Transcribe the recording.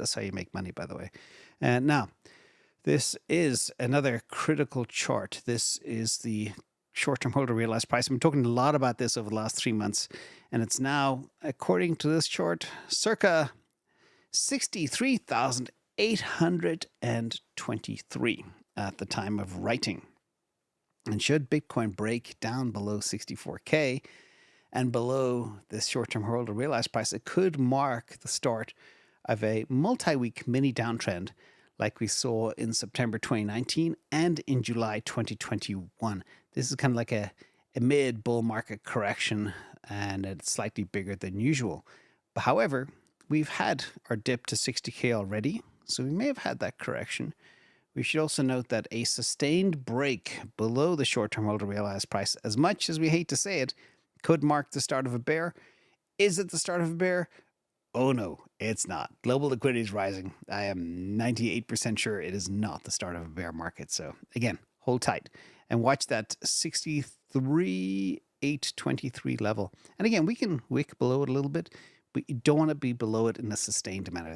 That's how you make money, by the way. And now, this is another critical chart. This is the short-term holder realized price. I've been talking a lot about this over the last 3 months, and it's now, according to this chart, circa 63,823 at the time of writing. And should Bitcoin break down below 64K and below this short-term holder realized price, it could mark the start of a multi-week mini downtrend like we saw in September 2019 and in July 2021. This is kind of like a mid bull market correction, and it's slightly bigger than usual. But however, we've had our dip to 60K already, so we may have had that correction. We should also note that a sustained break below the short-term holder realized price, as much as we hate to say it, could mark the start of a bear. Is it the start of a bear? Oh no, it's not. Global liquidity is rising. I am 98% sure it is not the start of a bear market. So again, hold tight and watch that 63,823 level. And again, we can wick below it a little bit, but you don't want to be below it in a sustained amount of